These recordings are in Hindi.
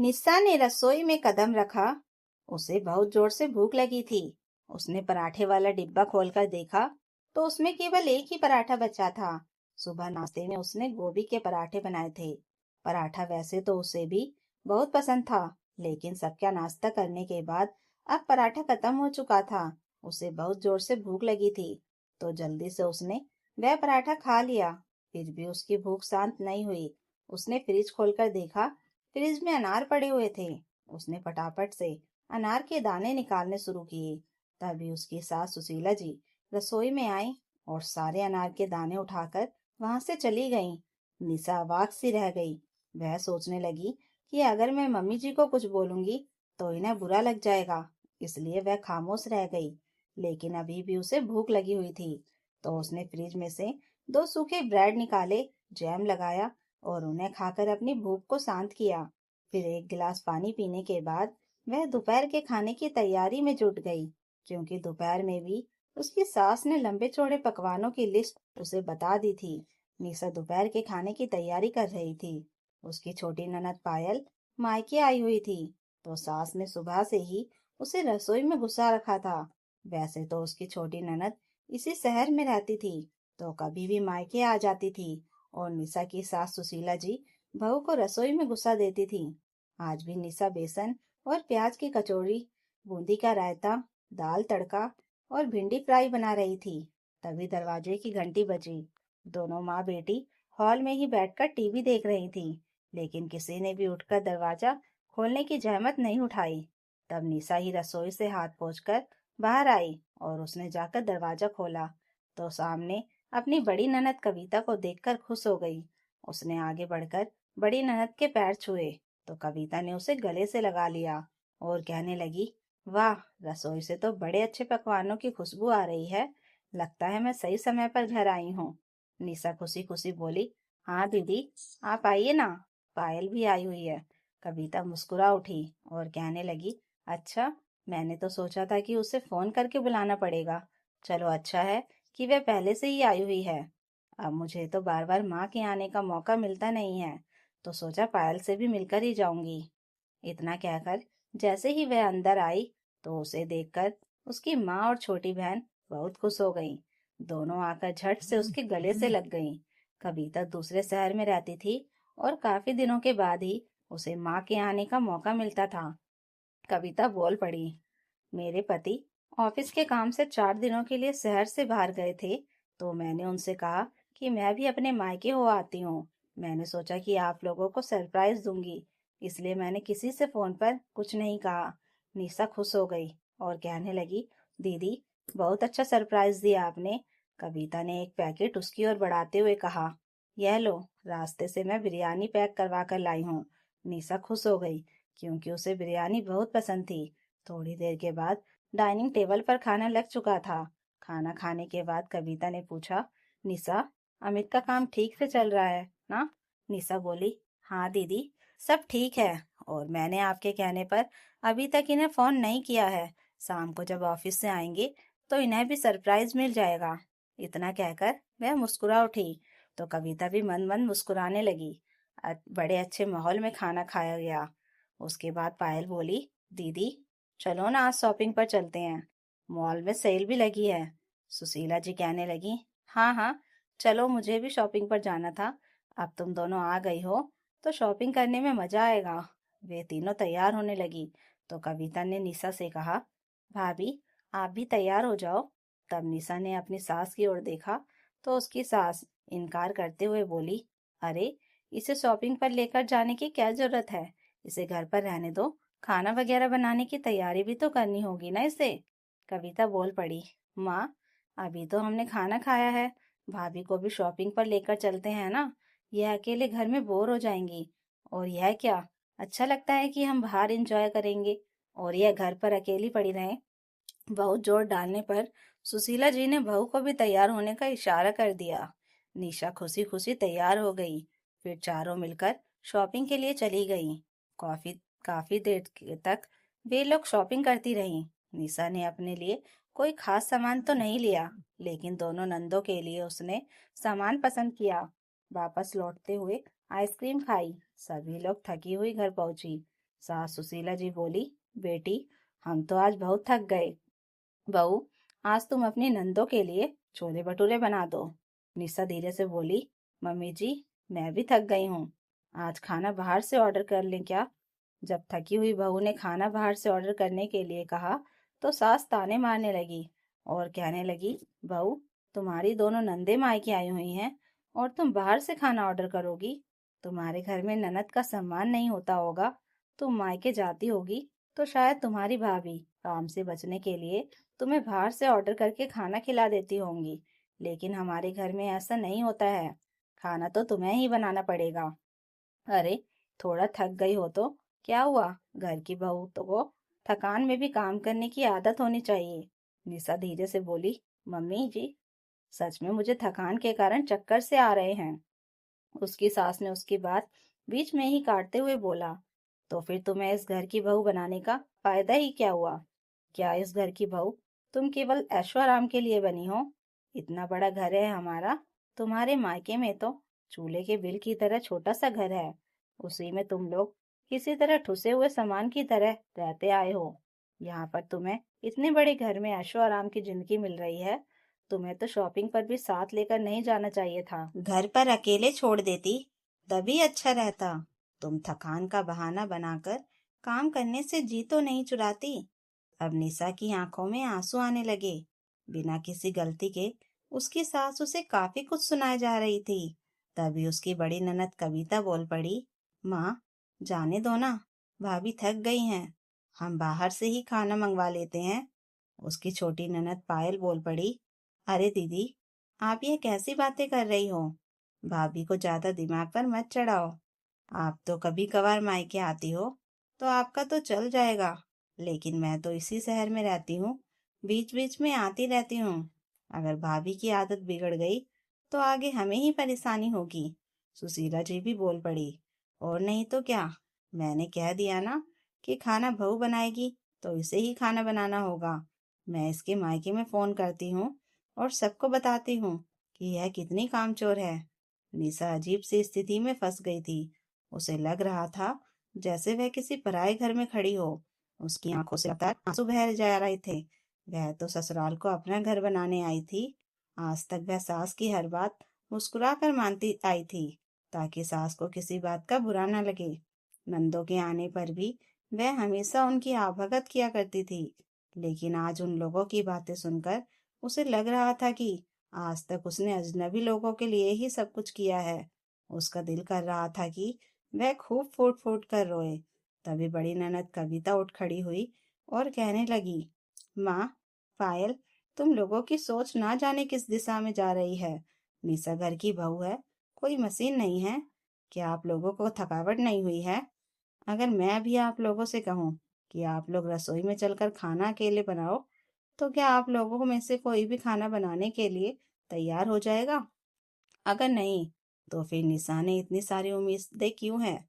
निस्सा ने रसोई में कदम रखा। उसे बहुत जोर से भूख लगी थी। उसने पराठे वाला डिब्बा खोलकर देखा तो उसमें केवल एक ही पराठा बचा था। सुबह नाश्ते में उसने गोभी के पराठे बनाए थे। पराठा वैसे तो उसे भी बहुत पसंद था, लेकिन सबका नाश्ता करने के बाद अब पराठा खत्म हो चुका था। उसे बहुत जोर से भूख लगी थी, तो जल्दी से उसने वह पराठा खा लिया। फिर भी उसकी भूख शांत नहीं हुई। उसने फ्रिज खोलकर देखा। फ्रिज में अनार पड़े हुए थे। उसने फटाफट से अनार के दाने निकालने शुरू किए। तभी उसकी सास सुशीला जी रसोई में आई और सारे अनार के दाने उठाकर वहां से चली गईं। निशा अवाक सी रह गई। वह सोचने लगी कि अगर मैं मम्मी जी को कुछ बोलूंगी तो इन्हें बुरा लग जाएगा, इसलिए वह खामोश रह गई। लेकिन अभी भी उसे भूख लगी हुई थी, तो उसने फ्रिज में से दो सूखे ब्रेड निकाले, जैम लगाया और उन्हें खाकर अपनी भूख को शांत किया। फिर एक गिलास पानी पीने के बाद वह दोपहर के खाने की तैयारी में जुट गई, क्योंकि दोपहर में भी उसकी सास ने लंबे चौड़े पकवानों की लिस्ट उसे बता दी थी। निशा दोपहर के खाने की तैयारी कर रही थी। उसकी छोटी ननद पायल मायके आई हुई थी, तो सास ने सुबह से ही उसे रसोई में घुसा रखा था। वैसे तो उसकी छोटी ननद इसी शहर में रहती थी, तो कभी भी मायके आ जाती थी और निशा की सास सुशीला जी बहू को रसोई में घुसा देती थी। आज भी निशा बेसन और प्याज की कचौड़ी, बूंदी का रायता, दाल तड़का और भिंडी फ्राई बना रही थी। तभी दरवाजे की घंटी बजी। दोनों माँ बेटी हॉल में ही बैठकर टीवी देख रही थी, लेकिन किसी ने भी उठकर दरवाजा खोलने की जहमत नहीं उठाई। तब निशा ही रसोई से हाथ पोंछकर बाहर आई और उसने जाकर दरवाजा खोला तो सामने अपनी बड़ी ननद कविता को देखकर खुश हो गई। उसने आगे बढ़कर बड़ी ननद के पैर छुए तो कविता ने उसे गले से लगा लिया और कहने लगी, वाह, रसोई से तो बड़े अच्छे पकवानों की खुशबू आ रही है। लगता है मैं सही समय पर घर आई हूँ। निशा खुशी खुशी बोली, हाँ दीदी, आप आइए ना, पायल भी आई हुई है। कविता मुस्कुरा उठी और कहने लगी, अच्छा, मैंने तो सोचा था कि उसे फोन करके बुलाना पड़ेगा। चलो अच्छा है कि वह पहले से ही आई हुई है। अब मुझे तो बार बार माँ के आने का मौका मिलता नहीं है, तो सोचा पायल से भी मिलकर ही जाऊंगी। इतना कहकर जैसे ही वह अंदर आई तो उसे देखकर उसकी माँ और छोटी बहन बहुत खुश हो गईं। दोनों आकर झट से उसके गले से लग गईं। कविता दूसरे शहर में रहती थी और काफी दिनों के बाद ही उसे माँ के आने का मौका मिलता था। कविता बोल पड़ी, मेरे पति ऑफिस के काम से 4 दिनों के लिए शहर से बाहर गए थे, तो मैंने उनसे कहा कि मैं भी अपने मायके हो आती हूँ। मैंने सोचा कि आप लोगों को सरप्राइज दूंगी, इसलिए मैंने किसी से फोन पर कुछ नहीं कहा। निशा खुश हो गई और कहने लगी, दीदी, बहुत अच्छा सरप्राइज दिया आपने। कविता ने एक पैकेट उसकी ओर बढ़ाते हुए कहा, यह लो, रास्ते से मैं बिरयानी पैक करवा कर लाई हूँ। निशा खुश हो गई, क्योंकि उसे बिरयानी बहुत पसंद थी। थोड़ी देर के बाद डाइनिंग टेबल पर खाना लग चुका था। खाना खाने के बाद कविता ने पूछा, निशा, अमित का काम ठीक से चल रहा है ना? निशा बोली, हाँ दीदी, सब ठीक है, और मैंने आपके कहने पर अभी तक इन्हें फोन नहीं किया है। शाम को जब ऑफिस से आएंगे तो इन्हें भी सरप्राइज मिल जाएगा। इतना कहकर वह मुस्कुरा उठी, तो कविता भी मन मन मुस्कुराने लगी। बड़े अच्छे माहौल में खाना खाया गया। उसके बाद पायल बोली, दीदी, चलो ना, आज शॉपिंग पर चलते हैं, मॉल में सेल भी लगी है। सुशीला जी कहने लगी, हाँ हाँ, चलो, मुझे भी शॉपिंग पर जाना था। अब तुम दोनों आ गई हो तो शॉपिंग करने में मजा आएगा। वे तीनों तैयार होने लगी तो कविता ने निशा से कहा, भाभी, आप भी तैयार हो जाओ। तब निशा ने अपनी सास की ओर देखा तो उसकी सास इनकार करते हुए बोली, अरे, इसे शॉपिंग पर लेकर जाने की क्या जरूरत है? इसे घर पर रहने दो, खाना वगैरह बनाने की तैयारी भी तो करनी होगी ना इसे। कविता बोल पड़ी, माँ, अभी तो हमने खाना खाया है, भाभी को भी शॉपिंग पर लेकर चलते हैं ना। यह अकेले घर में बोर हो जाएंगी, और यह क्या, अच्छा लगता है कि हम बाहर एंजॉय करेंगे और यह घर पर अकेली पड़ी रहे। बहुत जोर डालने पर सुशीला जी ने बहू को भी तैयार होने का इशारा कर दिया। निशा खुशी खुशी तैयार हो गई। फिर चारों मिलकर शॉपिंग के लिए चली गईं। काफी काफी तक वे लोग शॉपिंग करती रहीं। निशा ने अपने लिए कोई खास सामान तो नहीं लिया, लेकिन दोनों नंदों के लिए उसने सामान पसंद किया। वापस लौटते हुए आइसक्रीम खाई। सभी लोग थकी हुई घर पहुंची। सास सुशीला जी बोली, बेटी हम तो आज बहुत थक गए। बहू, आज तुम अपनी नंदों के लिए छोले भटूरे बना दो। निशा धीरे से बोली, मम्मी जी मैं भी थक गई हूँ, आज खाना बाहर से ऑर्डर कर लें क्या? जब थकी हुई बहू ने खाना बाहर से ऑर्डर करने के लिए कहा तो सास ताने मारने लगी और कहने लगी, बहू तुम्हारी दोनों नंदे मायके आई हुई हैं और तुम बाहर से खाना ऑर्डर करोगी? तुम्हारे घर में ननद का सम्मान नहीं होता होगा। तुम मायके जाती होगी तो शायद तुम्हारी भाभी काम से बचने के लिए तुम्हें बाहर से ऑर्डर करके खाना खिला देती होंगी, लेकिन हमारे घर में ऐसा नहीं होता है। खाना तो तुम्हें ही बनाना पड़ेगा। अरे थोड़ा थक गई हो तो क्या हुआ, घर की बहू तो को थकान में भी काम करने की आदत होनी चाहिए। निशा धीरे से बोली, मम्मी जी सच में मुझे थकान के कारण चक्कर से आ रहे हैं। उसकी सास ने उसकी बात बीच में ही काटते हुए बोला, तो फिर तुम्हें इस घर की बहू बनाने का फायदा ही क्या हुआ? क्या इस घर की बहू तुम केवल ऐशो आराम के लिए बनी हो? इतना बड़ा घर है हमारा, तुम्हारे मायके में तो चूल्हे के बिल की तरह छोटा सा घर है। उसी में तुम लोग किसी तरह ठुसे हुए सामान की तरह रहते आए हो। यहाँ पर तुम्हें इतने बड़े घर में ऐशो आराम की जिंदगी मिल रही है, तुम्हें तो शॉपिंग पर भी साथ लेकर नहीं जाना चाहिए था। घर पर अकेले छोड़ देती तभी अच्छा रहता। तुम थकान का बहाना बनाकर काम करने से जी तो नहीं चुराती। अब निशा की आंखों में आंसू आने लगे। बिना किसी गलती के उसकी सास उसे काफी कुछ सुनाए जा रही थी। तभी उसकी बड़ी ननद कविता बोल पड़ी, माँ जाने दो ना, भाभी थक गई हैं, हम बाहर से ही खाना मंगवा लेते हैं। उसकी छोटी ननद पायल बोल पड़ी, अरे दीदी आप ये कैसी बातें कर रही हो, भाभी को ज्यादा दिमाग पर मत चढ़ाओ। आप तो कभी कभार मायके आती हो तो आपका तो चल जाएगा, लेकिन मैं तो इसी शहर में रहती हूँ, बीच बीच में आती रहती हूँ। अगर भाभी की आदत बिगड़ गई तो आगे हमें ही परेशानी होगी। सुशीला जी भी बोल पड़ी, और नहीं तो क्या, मैंने कह दिया ना कि खाना बहू बनाएगी तो इसे ही खाना बनाना होगा। मैं इसके मायके में फोन करती हूँ और सबको बताती हूँ कि यह कितनी कामचोर है। निशा अजीब सी स्थिति में फंस गई थी। उसे लग रहा था जैसे वह किसी पराये घर में खड़ी हो। उसकी आंखों से लगातार आंसू बह जा रहे थे। वह तो ससुराल को अपना घर बनाने आई थी। आज तक वह सास की हर बात मुस्कुरा कर मानती आई थी, ताकि सास को किसी बात का बुरा न लगे। नंदों के आने पर भी वह हमेशा उनकी आवभगत किया करती थी, लेकिन आज उन लोगों की बातें सुनकर उसे लग रहा था कि आज तक उसने अजनबी लोगों के लिए ही सब कुछ किया है। उसका दिल कर रहा था कि वह खूब फूट फूट कर रोए। तभी बड़ी ननद कविता उठ खड़ी हुई और कहने लगी, माँ पायल, तुम लोगों की सोच ना जाने किस दिशा में जा रही है। निशा घर की बहू है, कोई मशीन नहीं है। क्या आप लोगों को थकावट नहीं हुई है? अगर मैं भी आप लोगों से कहूँ कि आप लोग रसोई में चलकर खाना अकेले बनाओ, तो क्या आप लोगों में से कोई भी खाना बनाने के लिए तैयार हो जाएगा? अगर नहीं, तो फिर निशा ने इतनी सारी उम्मीदें क्यों है?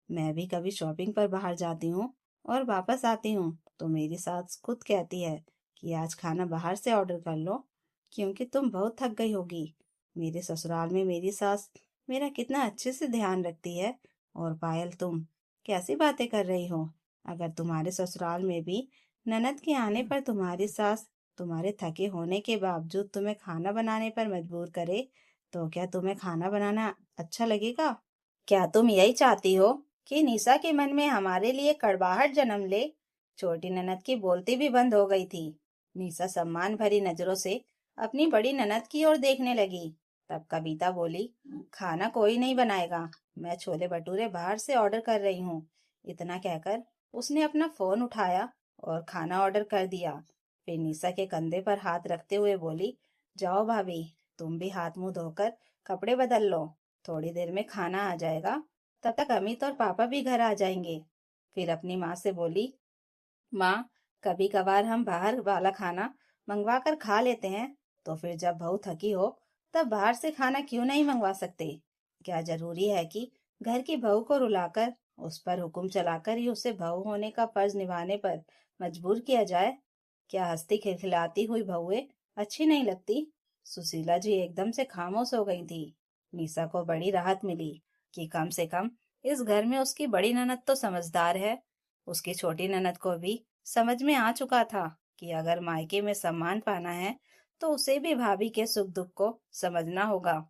मैं भी कभी शॉपिंग पर बाहर जाती हूँ और वापस आती हूँ तो मेरी सास खुद कहती है कि आज खाना बाहर से ऑर्डर कर लो, क्योंकि तुम बहुत थक गई होगी। मेरे ससुराल में मेरी सास मेरा कितना अच्छे से ध्यान रखती है। और पायल तुम कैसी बातें कर रही हो? अगर तुम्हारे ससुराल में भी ननद के आने पर तुम्हारी सास तुम्हारे थके होने के बावजूद तुम्हें खाना बनाने पर मजबूर करे, तो क्या तुम्हें खाना बनाना अच्छा लगेगा? क्या तुम यही चाहती हो कि निशा के मन में हमारे लिए कड़वाहट जन्म ले? छोटी ननद की बोलती भी बंद हो गई थी। निशा सम्मान भरी नजरों से अपनी बड़ी ननद की ओर देखने लगी। तब कविता बोली, खाना कोई नहीं बनाएगा, मैं छोले भटूरे बाहर से ऑर्डर कर रही हूँ। इतना कहकर उसने अपना फोन उठाया और खाना ऑर्डर कर दिया। फिर निशा के कंधे पर हाथ रखते हुए बोली, जाओ भाभी, तुम भी हाथ मुंह धोकर कपड़े बदल लो, थोड़ी देर में खाना आ जाएगा, तब तक अमित और पापा भी घर आ जाएंगे। फिर अपनी माँ से बोली, माँ कभी कभार हम बाहर वाला खाना मंगवा कर खा लेते हैं, तो फिर जब बहू थकी हो तब बाहर से खाना क्यों नहीं मंगवा सकते? क्या जरूरी है कि घर की बहू को रुलाकर उस पर हुक्म चलाकर ही उसे बहू होने का फर्ज निभाने पर मजबूर किया जाए? क्या हंसती खिलखिलाती हुई बहुएं अच्छी नहीं लगती? सुशीला जी एकदम से खामोश हो गई थी। निशा को बड़ी राहत मिली कि कम से कम इस घर में उसकी बड़ी ननद तो समझदार है। उसकी छोटी ननद को भी समझ में आ चुका था कि अगर मायके में सम्मान पाना है तो उसे भी भाभी के सुख दुख को समझना होगा।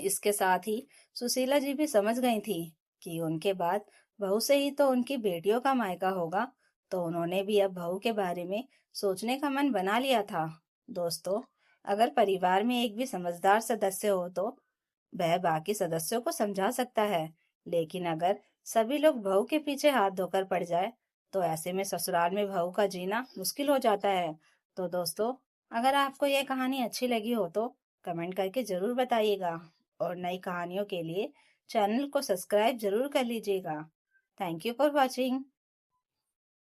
इसके साथ ही सुशीला जी भी समझ गई थी कि उनके बाद बहू से ही तो उनकी बेटियों का मायका होगा, तो उन्होंने भी अब बहू के बारे में सोचने का मन बना लिया था। दोस्तों, अगर परिवार में एक भी समझदार सदस्य हो तो वह बाकी सदस्यों को समझा सकता है, लेकिन अगर सभी लोग बहू के पीछे हाथ धोकर पड़ जाए तो ऐसे में ससुराल में बहू का जीना मुश्किल हो जाता है। तो दोस्तों, अगर आपको यह कहानी अच्छी लगी हो तो कमेंट करके जरूर बताइएगा और नई कहानियों के लिए चैनल को सब्सक्राइब जरूर कर लीजिएगा। Thank you for watching.